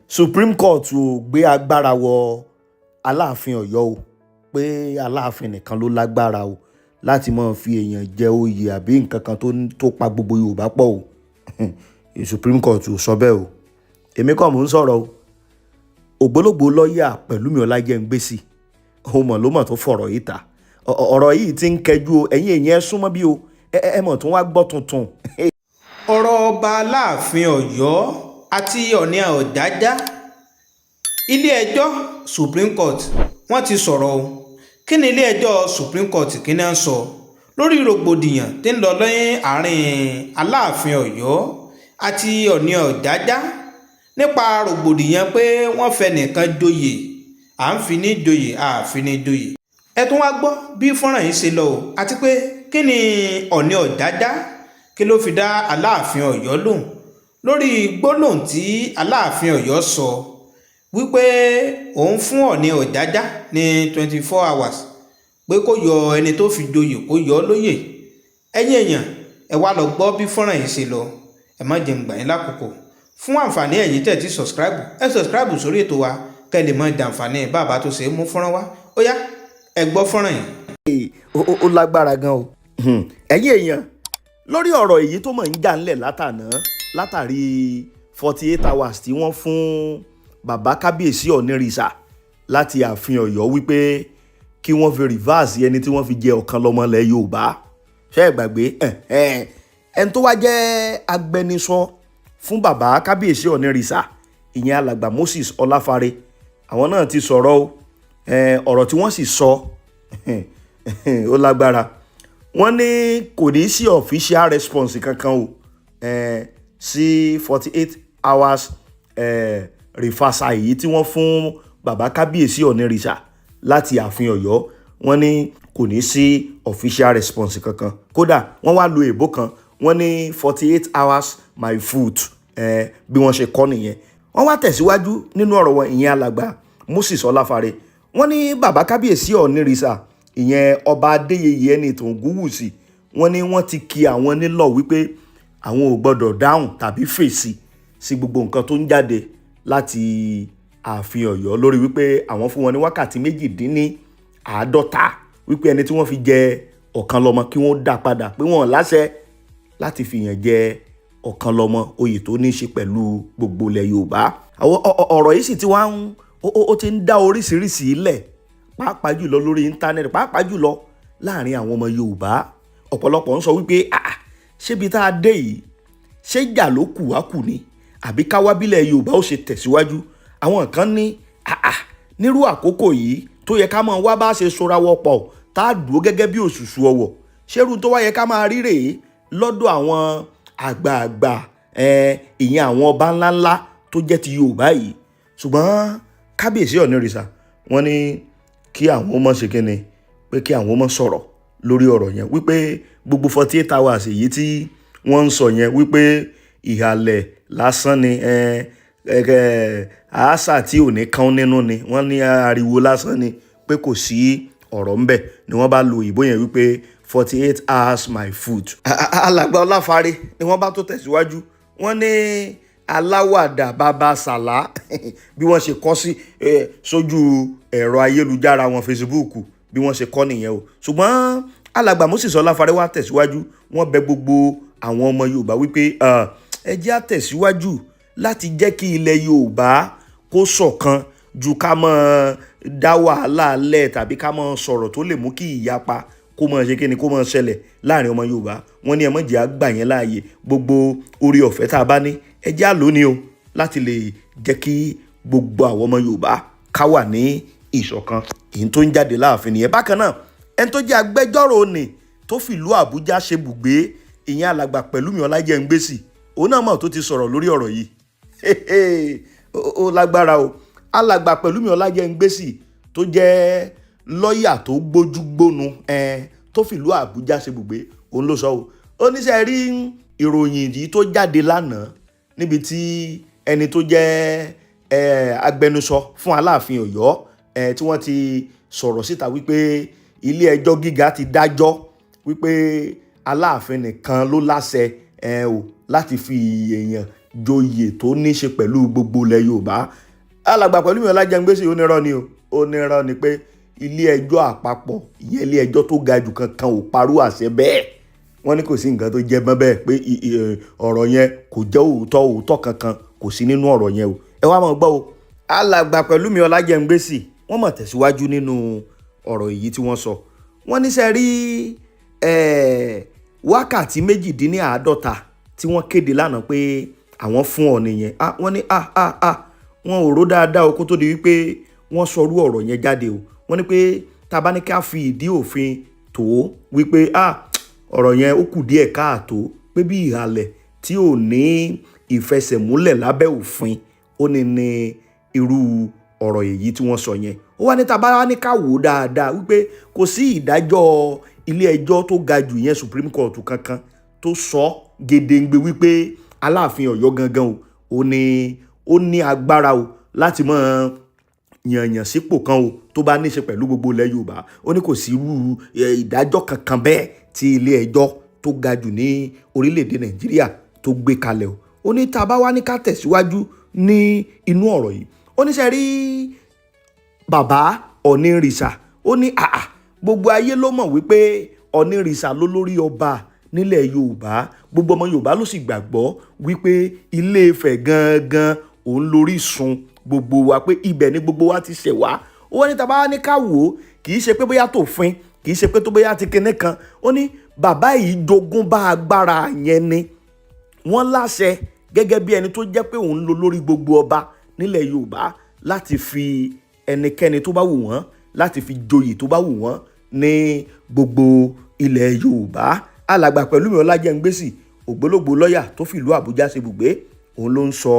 Supreme Court ò gbé agbára wọ Aláàfin Ọ̀yọ́ o pé Aláàfin nìkan ló lágbára o láti máa fi èèyàn jẹ oyè àbí nǹkan kan tó pa gbogbo Yorùbá pọ̀ o. Supreme Court ò sọ bẹ́ẹ̀ o. Èmi kọ́ mò ń sọ̀rọ̀ o. Ògbólógbòó lọ́ọ̀yà Pẹ̀lúmi Ọlájẹ́ngbésì òun mọ̀ ló mọ̀ tó fọ̀rọ̀ yìí ta. Ọ̀rọ̀ yìí ti ń kẹjú o, ẹ̀yin èèyàn ẹ súnmọ́ bí o, ẹ mọ̀ tó wá gbọ́ tuntun. Ọ̀rọ̀ ọba Aláàfin Ọ̀yọ́ àti Ọọ̀ni Ọ̀jájá ilé-ẹjọ́ Supreme Court wọ́n ti sọ̀rọ̀ o. Kí ni ilé-ẹjọ́ Supreme Court kí ni à ń sọ lórí rògbòdìyàn tí ń lọ lẹ́yìn àárín Aláàfin Ọ̀yọ́ àti Ọọ̀ni Ọ̀jájá nípa rògbòdìyàn pé wọ́n fẹ́ nìkan joyè, à ń fi ní joyè, à fi ní joyè. Ẹ tún wá gbọ́ bí fọ́nrán yìí ṣe lọ o, àti pé kí ni Ọọ̀ni Ọ̀jájá kí ló fi dá Aláàfin Ọ̀yọ́ lóhùn lórí gbólóhùn tí Aláàfin Ọ̀yọ́ sọ wípé òun fún Ọọ̀ni Ọ̀jájá ní 24 hours pé kó yọ ẹni tó fi joyè kó yọ ọ́ lóyè. Ẹ̀yin èèyàn ẹ wá lọ gbọ́ bí fọ́nrán yìí ṣe lọ. Ẹ má jẹ́ n gbà yín lákòókò. Fún àǹfààní ẹ̀yin tẹ́ ti subscribe, ẹ subscribe sórí ètò wa kẹ́ lè mọ jàǹfààní bàbá tó ṣe é mú fọ́nrán wá. Ó yá ẹ gbọ́ fọ́nrán yìí. Ó lágbára gan o. Ẹ̀yin èèyàn lórí ọ̀rọ̀ èyí tó mọ̀ ń jà ńlẹ̀ látàrí 48 hours tí wọ́n fún bàbá kábíyèsí ọ̀nìrìṣà láti ààfin Ọ̀yọ́ wípé kí wọ́n fi reverse ẹni tí wọ́n fi jẹ ọ̀kan lọ́mọ ilẹ̀ Yorùbá. Ṣé ẹ gbàgbé ẹni tó wá jẹ́ agbẹnusọ fún bàbá kábíyèsí ọ̀nìrìṣà ìyẹn alàgbà Moses Ọláfárẹ́ àwọn náà ti sọ̀rọ̀ o. Ọ̀rọ̀ tí wọ́n sì sọ ó lágbára. Wọ́n ní kò ní sí official response kankan o sí 48 hours reversal èyí tí wọ́n fún bàbá kábíyèsí ọ̀nìrìṣà láti ààfin Ọ̀yọ́. Wọ́n ní kò ní sí official response kankan. Kódà wọ́n wá lo èbó kan, wọ́n ní 48 hours my foot bí wọ́n ṣe kọ́ nìyẹn. Wọ́n wá tẹ̀síwájú nínú ọ̀rọ̀ wọn ìyẹn alàgbà Moses Ọláfárẹ́. Wọ́n ní bàbá kábíyèsí ọ̀nìrìṣà ìyẹn ọba Adéyẹyè Ẹnìtàn Ògúnwùsì wọ́n ní wọ́n ti kì àwọn nílọ̀ wípé àwọn ò gbọ́dọ̀ dáhùn tàbí fèsì sí gbogbo nǹkan tó ń jáde láti ààfin Ọ̀yọ́ lórí wípé àwọn fún wọn ní wákàtí 48 wípé ẹni tí wọ́n fi jẹ ọ̀kan lọ́mọ kí wọ́n dá padà pé wọ́n láṣẹ láti fìyàn jẹ ọ̀kan lọ́mọ oyè tó ní í ṣe pẹ̀lú gbogbo ilẹ̀ Yorùbá. Ọ̀rọ̀ yìí sì ti wá ó ti ń dá oríṣiríṣi ilẹ̀ pàápàá jùlọ lórí íńtánẹ́ẹ̀tì pàápàá jùlọ láàrin àwọn ọmọ Yorùbá. Ọ̀pọ̀lọpọ̀ ń sọ wípé ṣébi tá a dé yìí ṣé ìjà ló kù wá kù ni àbí káwábílẹ̀ Yorùbá ó ṣe tẹ̀síwájú. Àwọn kan ní nírú àkókò yìí tó yẹ ká máa wá bá ṣe sora wọ́pọ̀ tá a dúró gẹ́gẹ́ bí òṣùṣù ọwọ̀ ṣérú tó wá yẹ ká máa rí rèé lọ́dọ̀ àwọn àgbààgbà ìyẹn àwọn ọba ńláńlá tó jẹ́ ti Yorùbá yìí. Ṣùgbọ́n kábíyèsí ọ̀nìrìṣà wọ́n ní kí àwọn ọmọ ṣe kíni pé kí àwọn ọmọ sọ̀rọ̀ lórí ọ̀rọ̀ yẹn wípé gbogbo 48 hours èyí tí wọ́n ń sọ yẹn wípé ìhàlẹ̀ lásán ni àásà tí ò ní kán nínú ni wọ́n ní ariwo lásán ni pé kò sí ọ̀rọ̀ ńbẹ̀ ni wọ́n bá lo òyìnbó yẹn wípé 48 hours my foot. Alàgbà Ọláfárẹ́ ni wọ́n bá tó tẹ̀síwájú wọ́n ní aláwàdà bàbá sàlá bí wọ́n ṣe kọ́ sí sójú ẹ̀rọ ayélujára wọn Facebook bí wọ́n ṣe kọ́ nìyẹn o. Ṣùgbọ́n alàgbà Moses Ọláfárẹ́ wá tẹ̀síwájú wọ́n bẹ gbogbo àwọn ọmọ Yorùbá wípé ẹ jẹ́ á tẹ̀síwájú láti jẹ́ kí ilẹ̀ Yorùbá kó ṣọ̀kan ju ká máa dá wàhálà lẹ̀ tàbí ká máa sọ̀rọ̀ tó lè mú kí ìyapa kó máa ṣe kíni kó máa ṣẹlẹ̀ láàrin ọmọ Yorùbá. Wọ́n ní ẹ má jẹ́ á gbà yẹn láàyè gbogbo orí ọ̀fẹ́ tá a bá ní ẹ jẹ́ á lò ní o láti lè jẹ́ kí gbogbo àwọn ọmọ Yorùbá ká wà ní ìṣọ̀kan. Èyí tó ń jáde láàfin nìyẹn. Bákan náà ẹni tó jẹ́ agbẹjọ́rò ni tó fìlú Àbújá ṣe bùgbé ìyẹn alàgbà Pẹ̀lúmi Ọlájẹ́ngbésì òun náà mọ̀ tó ti sọ̀rọ̀ lórí ọ̀rọ̀ yìí. Ó lágbára o. Alàgbà Pẹ̀lúmi Ọlájẹ́ngbésì tó jẹ́ lọ́ọ̀yà tó gbójúgbónu tó fìlú Àbújá ṣe bùgbé òun ló sọ o. Ó ní ṣe rí ìròyìn yìí tó jáde lánàá níbi tí ẹni tó jẹ́ agbẹnusọ fún Aláàfin Ọ̀yọ́ tí wọ́n ti sọ̀rọ̀ síta wípé ilé ẹjọ́ gíga ti dájọ́ wípé Aláàfin nìkan ló láṣẹ láti fi èèyàn joyè tó ní ṣe pẹ̀lú gbogbo ilẹ̀ Yorùbá. Alàgbà Pẹ̀lúmi Ọlájẹngbésì onírọ́ ni o, onírọ́ ni pé ilé ẹjọ́ àpapọ̀ ìyẹn ilé ẹjọ́ tó ga jù kankan ò parú àṣẹ bẹ́ẹ̀. Wọ́n ní kò sí nǹkan tó jẹ́ mọ́ bẹ́ẹ̀ pé ọ̀rọ̀ yẹn kò jẹ́ òótọ́ kankan kò sí nínú ọ̀rọ̀ yẹn o. Ẹ wá máa gbọ́ o, Alàgbà Pẹ̀lúmi Ọlájẹngbésì wọ́n mọ̀ tẹ̀síwájú nínú ọ̀rọ̀ èyí tí wọ́n sọ. Wọ́n ní sẹ́ rí wákàtí 48 tí wọ́n kéde lánàá pé àwọn fún Ọọ̀ni yẹn. Wọ́n ní wọn ò rò dáadáa o kó tó di wípé wọ́n sọrú ọ̀rọ̀ yẹn jáde o. Wọ́n ní pé tá bá ní ká fi ìdí òfin tó wípé ọ̀rọ̀ yẹn ó kù díẹ̀ káàtó pé bí ìhàlẹ̀ tí ò ní ìfẹsẹ̀múlẹ̀ lábẹ́ òfin ó ní irú ọ̀rọ̀ èyí tí wọ́n sọ yẹn. Ó wá ní tá bá ní ká wò dáadáa wípé kò sí ìdájọ́ ilé ẹjọ́ tó ga jù yẹn Supreme Court kankan tó sọ gedengbe wípé Aláàfin Ọ̀yọ́ gangan ó ní agbára o láti mọ yànyàn sípò kan o tó bá ní ṣe pẹ̀lú gbogbo ilẹ̀ Yorùbá. Ó ní kò sí irú ìdájọ́ kankan bẹ́ẹ̀ tí ilé ẹjọ́ tó ga jù ní orílẹ̀-èdè Nàìjíríà tó gbé kalẹ̀ o. Ó ní tá bá wá ní ká tẹ̀síwájú ní inú ọ̀rọ̀ yìí. Ó ní sẹ́ rí bàbá Ọ̀nìrìṣà ó ní gbogbo ayé ló mọ̀ wípé Ọ̀nìrìṣà ló lórí ọba nílẹ̀ Yorùbá. Gbogbo ọmọ Yorùbá ló sì gbàgbọ́ wípé Ilé Ifẹ̀ gangan òun lórí sun gbogbo wa, pé ibẹ̀ ni gbogbo wa ti ṣẹ̀ wá. Ó wá ní tá bá ní ká wò ó kì í ṣe pé bóyá tòfin, kì í ṣe pé tó bóyá ti kinní kan. Ó ní bàbá yìí jogún bá agbára yẹn ni. Wọ́n láṣẹ gẹ́gẹ́ bí ẹni tó jẹ́ pé òun ló lórí gbogbo ọba nílẹ̀ Yorùbá láti fi ẹnikẹ́ni tó bá wù wọ́n láti fi joyè tó bá wù wọ́n ní gbogbo ilẹ̀ Yorùbá. Alàgbà Pẹ̀lúmi Ọlájẹngbésì ògbólógbòó lọ́yà tó fìlú Àbújá ṣe ibùgbé òun ló ń sọ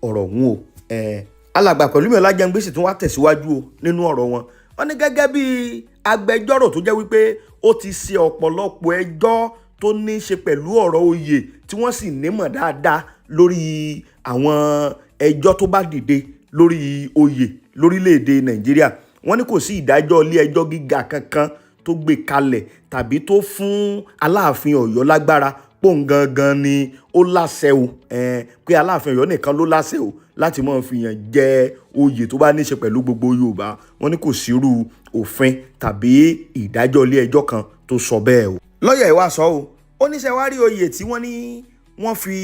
ọ̀rọ̀ ọ̀hún o. Alàgbà Pẹ̀lúmi Ọlájẹngbésì tún wá tẹ̀síwájú o nínú ọ̀rọ̀ wọn. Wọ́n ní gẹ́gẹ́ bí agbẹjọ́rò tó jẹ́ wípé ó ti ṣe ọ̀pọ̀lọpọ̀ ẹjọ́ tó ní í ṣe pẹ̀lú ọ̀rọ̀ oyè tí wọ́n sì nímọ̀ dáadáa lórí àwọn ẹjọ́ tó bá dìde lórí oyè lórílẹ̀‐èdè Nàìjíríà. Wọ́n ní kò sí ìdájọ́ ilé ẹjọ́ gíga kankan tó gbé kalẹ̀ tàbí tó fún Aláàfin Ọ̀yọ́ lágbára pòun gangan ni ó láṣẹ o, pé Aláàfin Ọ̀yọ́ nìkan ló láṣẹ o láti máa fìyàn jẹ oyè tó bá ní ṣe pẹ̀lú gbogbo Yorùbá. Wọ́n ní kò sírú òfin tàbí ìdájọ́ ilé ẹjọ́ kan tó sọ bẹ́ẹ̀ o. Lọ́yà ẹ̀ wá sọ o, ó ní ṣe wá rí oyè tí wọ́n ní wọ́n fi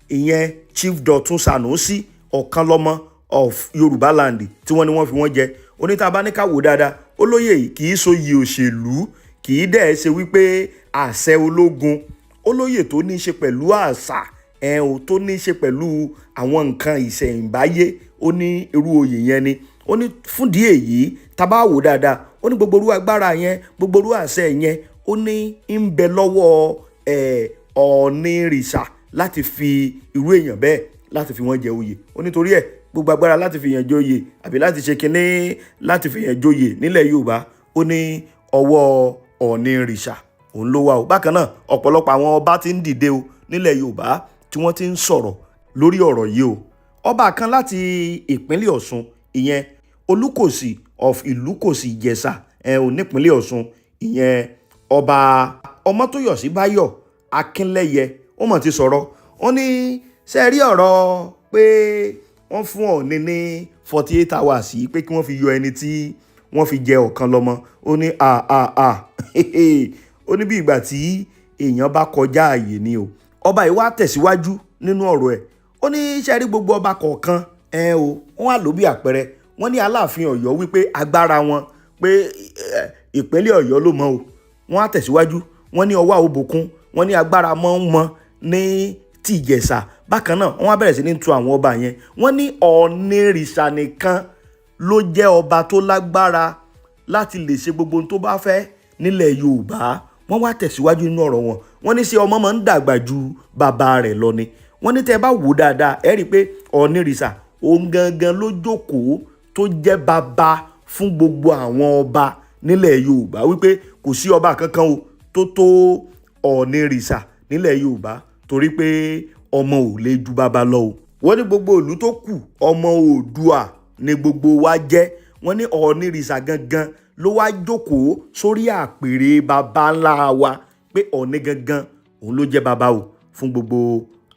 ìyẹn Chief Dọ̀tun Sanusi Ọ̀kanlọ́mọ of Yorùbá land tí wọ́n ní wọ́n fi wọ́n jẹ. Ó ní tá bá ní ká wò dáadáa olóyè yìí kì í sóyè òṣèlú, kì í dẹ̀ ṣe wípé àṣẹ ológun. Olóyè tó ní í ṣe pẹ̀lú àṣà tó ní í ṣe pẹ̀lú àwọn nǹkan ìṣẹ̀ǹbáyé. Ó ní irú oyè yẹn ni. Ó ní fúndìí èyí tá bá wò dáadáa ó ní gbogbo irú agbára yẹn, gbogbo irú àṣẹ yẹn ó ní ń bẹ lọ́wọ́ Ọ̀nìrìṣà láti fi irú èèyàn bẹ́ẹ̀ láti fi wọ́n jẹ oyè. Ó nítorí ẹ̀ gbogbo agbára láti fi yàn joyè àbí láti ṣe kinní láti fi yàn joyè nílẹ̀ Yorùbá ó ní ọwọ́ Ọ̀nìrìṣà òun ló wà o. Bákan náà ọ̀pọ̀lọpọ̀ àwọn ọba ti ń dìde o nílẹ̀ Yorùbá tí wọ́n ti ń sọ̀rọ̀ lórí ọ̀rọ̀ yìí o. Ọba kan láti ìpínlẹ̀ Ọ̀ṣun ìyẹn Olúkòsì of Ìlúkòsì Ìjẹ̀ṣà nípínlẹ̀ Ọ̀ṣun ìyẹn ọba Ọmọ́tóyọ̀sí Báyọ̀ Akínlẹ́yẹ ó mọ̀ ti sọ̀rọ̀. Ó ní ṣe rí ọ̀rọ̀ pé wọ́n fún Ọọ̀ni ní 48 hours yìí pé kí wọ́n fi yọ ẹni tí wọ́n fi jẹ Ọ̀kanlọ́mọ. Ó ní ó ní bí ìgbà tí èèyàn bá kọjá ààyè ni o. Ọba yìí wá tẹ̀síwájú nínú ọ̀rọ̀ ẹ̀. Ó ní ṣe rí gbogbo ọba kọ̀ọ̀kan wọ́n wá lò bí àpẹẹrẹ. Wọ́n ní Aláàfin Ọ̀yọ́ wípé agbára wọn pé ìpínlẹ̀ Ọ̀yọ́ ló mọ̀ o. Wọ́n á tẹ̀síwájú. Wọ́n ní ọwá òbòkun. Wọ́n ní agbára mọ́ ní ti Ìjẹ̀ṣà. Bákan náà wọ́n á bẹ̀rẹ̀ sí ní tu àwọn ọba yẹn. Wọ́n ní Ọ̀nìrìṣà nìkan ló jẹ́ ọba tó lágbára láti lè ṣe gbogbo ohun tó bá fẹ́ nílẹ̀ Yorùbá. Wọ́n wá tẹ̀síwájú nínú ọ̀rọ̀ wọn. Wọ́n ní ṣé ọmọ máa ń dàgbà ju bàbá rẹ̀ lọ ni. Wọ́n ní tẹ́ bá wò dáadáa ẹ rí i pé Ọ̀nìrìṣà òun gangan ló jókòó tó jẹ́ bàbá fún gbogbo àwọn ọba nílẹ̀ Yorùbá wípé kò sí ọba kankan o tó tó Ọ̀nìrìṣà nílẹ̀ Yorùbá torí pé ọmọ ò lè ju bàbá lọ o. Wọ́n ní gbogbo ìlú tó kù ọmọ Oòduà ni gbogbo wa jẹ́. Wọ́n ní Ọ̀nìrìṣà gangan ló wá jókòó sórí àpèrè bàbá ńlá wa pé Ọọ̀ni gangan òun ló jẹ́ bàbá o fún gbogbo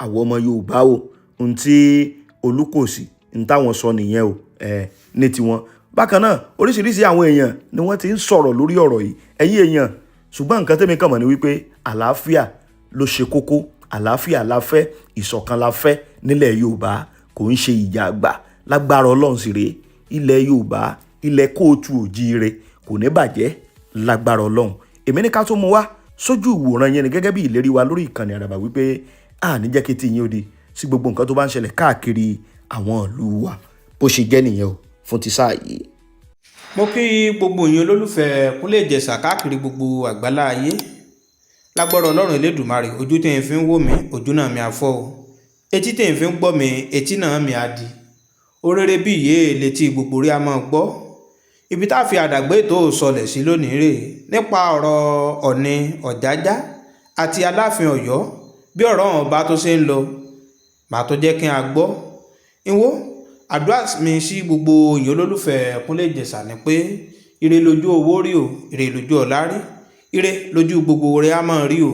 àwọn ọmọ Yorùbá o. ohun tí Olúkòsì ń táwọn sọ nìyẹn o ní tiwọn. Bákan náà oríṣiríṣi àwọn èèyàn ni wọ́n ti ń sọ̀rọ̀ lórí ọ̀rọ̀ yìí ẹ̀yin èèyàn, ṣùgbọ́n nǹkan tẹ́mi kàn mọ̀ ni wípé àlàáfíà ló ṣe kókó, àlàáfíà la fẹ́, ìṣọ̀kan la fẹ́ nílẹ̀ Yorùbá, kò ń ṣe ìjà àgbà. Lágbára Ọlọ́run sì rèé, ilẹ̀ Yorùbá, ilẹ̀ kóòtù òjíire kò ní bàjẹ́ lágbára Ọlọ́run. Èmi ní ká tó mú wá sójú ìwòran yẹn ni gẹ́gẹ́ bí ìlérí wa lórí ìkànnì Àràbà wípé ní jẹ́ kí tí yín ó di sí gbogbo nǹkan tó bá ń ṣẹlẹ̀ káàkiri àwọn ìlú wa bó ṣe jẹ́ nìyẹn o fún ti sáà yìí. mo kí gbogbo yín olólùfẹ́ Kúnlé Ìjẹ̀ṣà káàkiri gbogbo àgbálá ayé. Lágbára Ọlọ́run Elédùmarè, ojú tẹ̀yin fi ń wò mí ojú náà mi á fọ́ o, etí tẹ̀yin fi ń gbọ́ mi etí náà mi á di. Oréré bí ìyé létí gbogbo rí a máa gbọ́. Ibi tá a fi àdàgbé ètò sọlẹ̀ sí lónìí rèé nípa ọ̀rọ̀ Ọọ̀ni Ọ̀jájá àti Aláàfin Ọ̀yọ́. Bí ọ̀rọ̀ ọ̀hún bá tó ṣe ń lọ màá tó jẹ́ kí a gbọ́. Ìwọ àdúrà mi sí gbogbo yín olólùfẹ́ Kúnlé Ìjẹ̀ṣà ni pé ire lójú owó rí o, ire lójú ọ̀la rí, ire lójú gbogbo rẹ̀ á máa rí o.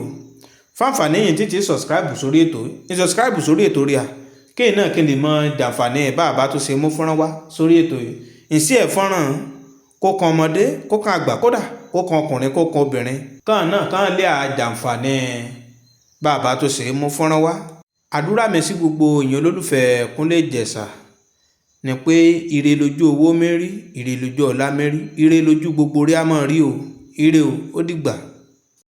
Fáǹfààní yìí títí subscribe sórí ètò yìí, subscribe sórí ètò rí a kéè náà kí n lè mọ jàǹfààní ẹ̀ bá àbá tó ṣe mú fọ́nrán wá sórí ètò yìí. Ìsí ẹ̀ fọ́nrán kó kan ọmọdé, kó kan àgbà, kódà kó kan ọkùnrin, kó kan obìnrin, kàn náà kàn lè àjàǹfààní bá àbá tó ṣe mú fọ́nrán wá. Àdúrà mi sí gbogbo yín olólùfẹ́ Kúnlé Ìjẹ̀ṣà ni pé ire lójú owó mérí, ire lójú ọ̀la mérí, ire lójú gbogbo rí a máa rí o, ire o, ó dìgbà.